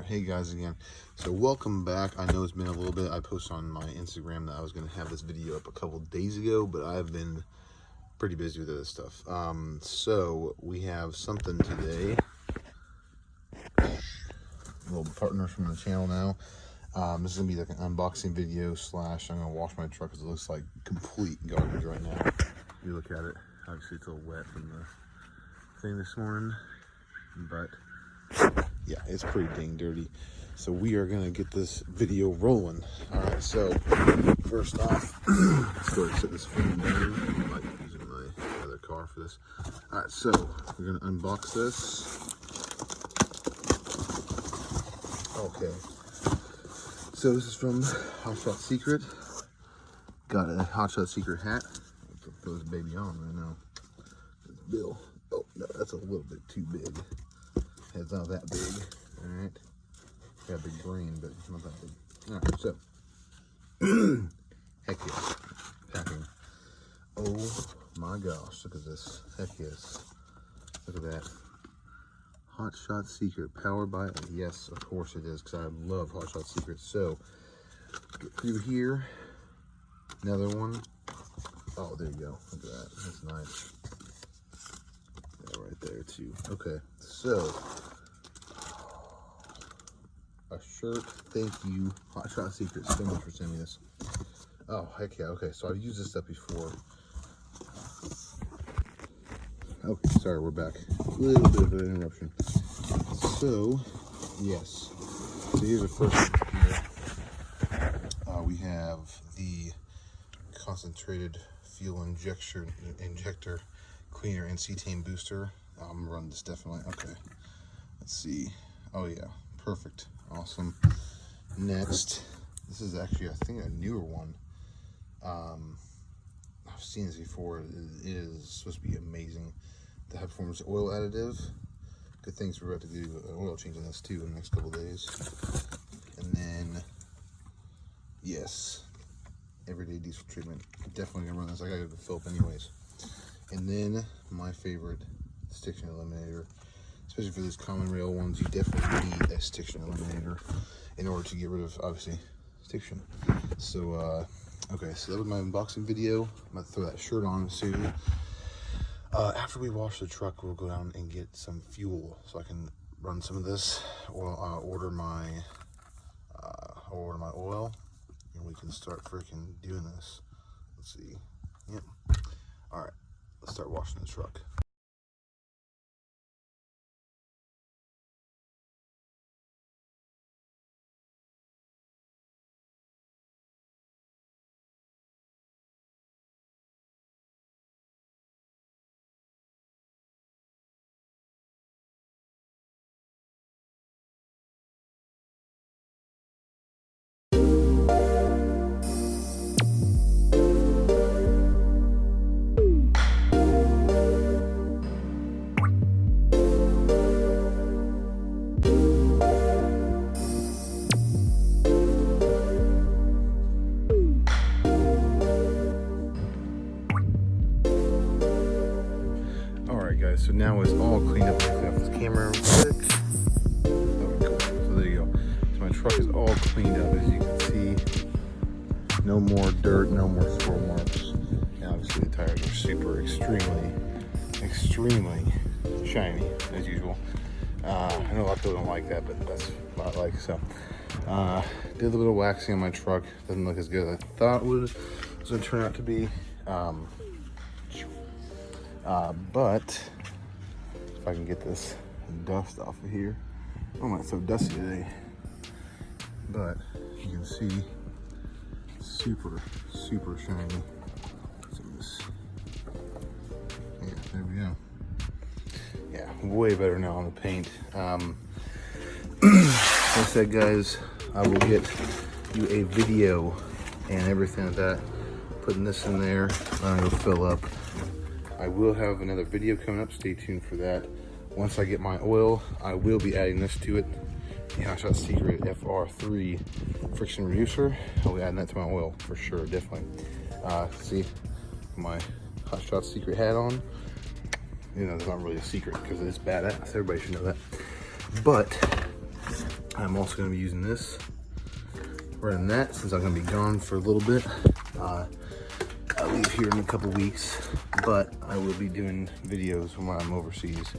Hey guys again. So welcome back. I know it's been a little bit. I posted on my Instagram that I was going to have this video up a couple days ago, but I've been pretty busy with other stuff. So we have something today. Little partners from the channel now. This is going to be like an unboxing video slash I'm going to wash my truck because it looks like complete garbage right now. If you look at it, obviously it's a little wet from the thing this morning, but yeah, it's pretty dang dirty. So we are gonna get this video rolling. All right, so first off, let's go ahead and set this phone down. I like using my other car for this. All right, so we're gonna unbox this. Okay, so this is from Hot Shot Secret. Got a Hot Shot Secret hat. I'll throw this baby on right now. It's Bill. Oh no, that's a little bit too big. It's not that big. All right, got a big brain, but it's not that big. All right, so heck yes, packing. Oh my gosh, look at this. Heck yes, look at that. Hot Shot Secret, powered by, yes, of course it is, because I love Hot Shot Secret. So get through here, another one. Oh, there you go. Look at that. That's nice. Yeah, right there too. Okay, so a shirt. Thank you, Hot Shot Secret, so much for sending me this. Oh, heck yeah. Okay, so I've used this stuff before. Okay, sorry, we're back. A little bit of an interruption. So, yes. So here's the first one here. We have the concentrated fuel injector cleaner and cetane booster. I'm gonna run this definitely. Okay, let's see. Oh yeah, perfect, awesome. Next, this is actually, I think, a newer one. I've seen this before. It is supposed to be amazing. The high performance oil additive. Good things we're about to do an oil change on this too in the next couple days. And then, yes, everyday diesel treatment. Definitely gonna run this. I gotta go fill up anyways. And then my favorite, stiction eliminator. Especially for these common rail ones, you definitely need a stiction eliminator in order to get rid of, obviously, stiction. So, okay, so that was my unboxing video. I'm gonna throw that shirt on soon. After we wash the truck, we'll go down and get some fuel so I can run some of this, or order my oil, and we can start freaking doing this. Let's see. Yep. All right, let's start washing the truck. So now it's all cleaned up. I'll clean up this camera real quick. Oh, cool. So there you go. So my truck is all cleaned up, as you can see. No more dirt, no more swirl marks. And obviously the tires are super, extremely shiny, as usual. I know a lot of people don't like that, but that's what I like. So, did a little bit of waxing on my truck. Doesn't look as good as I thought it was going to turn out to be. But if I can get this dust off of here. Oh my, it's so dusty today. But you can see super shiny. So this, yeah, there we go. Yeah, way better now on the paint. Like I said, guys, I will get you a video and everything like that. Putting this in there, I'm gonna go fill up. I will have another video coming up. Stay tuned for that. Once I get my oil, I will be adding this to it. The Hot Shot Secret FR3 friction reducer. I'll be adding that to my oil for sure, definitely. See my Hot Shot Secret hat on. You know, it's not really a secret because it's badass. Everybody should know that. But I'm also going to be using this, running that, since I'm going to be gone for a little bit. I leave here in a couple weeks, but I will be doing videos when I'm overseas.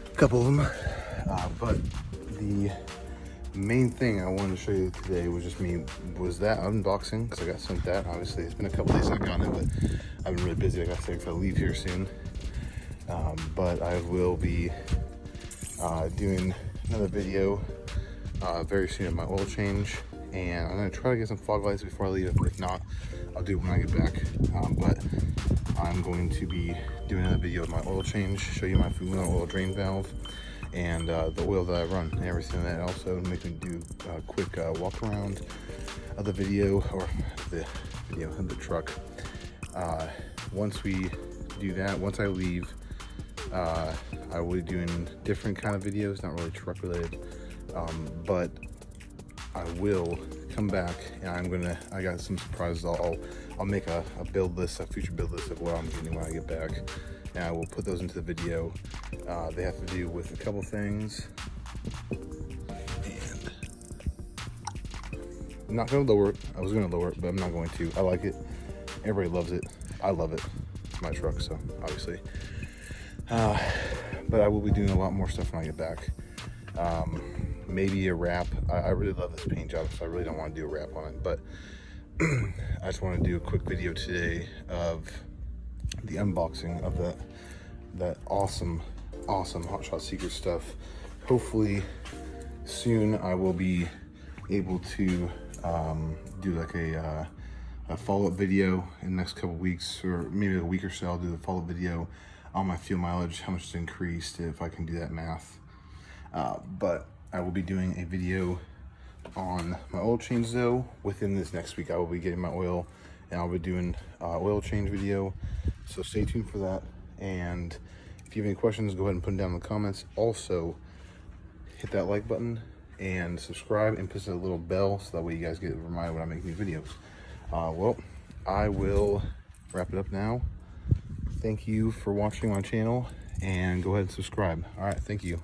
A couple of them, but the main thing I wanted to show you today was that unboxing, because I got sent that. Obviously, it's been a couple days since I've gotten it, but I've been really busy, like I said, because I leave here soon. But I will be doing another video very soon of my oil change, and I'm going to try to get some fog lights before I leave. If not, I'll do it when I get back. But I'm going to be doing another video of my oil change, show you my Fumino oil drain valve, and the oil that I run and everything. That also makes me do a quick walk around of the video, or the video of the truck. Once we do that, once I leave, I will be doing different kind of videos, not really truck related, but I will come back and I got some surprises. I'll make a build list, a future build list of what I'm getting when I get back, and I will put those into the video. They have to do with a couple things, and I'm not going to lower it. I was going to lower it, but I'm not going to. I like it. Everybody loves it. I love it. It's my truck, so obviously. But I will be doing a lot more stuff when I get back. Maybe a wrap. I really love this paint job, so I really don't want to do a wrap on it, but I just want to do a quick video today of the unboxing of that awesome Hot Shot Secret stuff. Hopefully soon I will be able to do like a follow-up video in the next couple weeks, or maybe a week or so. I'll do the follow-up video on my fuel mileage, how much it's increased, if I can do that math. But I will be doing a video on my oil change though. Within this next week, I will be getting my oil, and I'll be doing oil change video. So stay tuned for that. And if you have any questions, go ahead and put them down in the comments. Also, hit that like button and subscribe, and push that little bell so that way you guys get reminded when I make new videos. Well, I will wrap it up now. Thank you for watching my channel, and go ahead and subscribe. All right, thank you.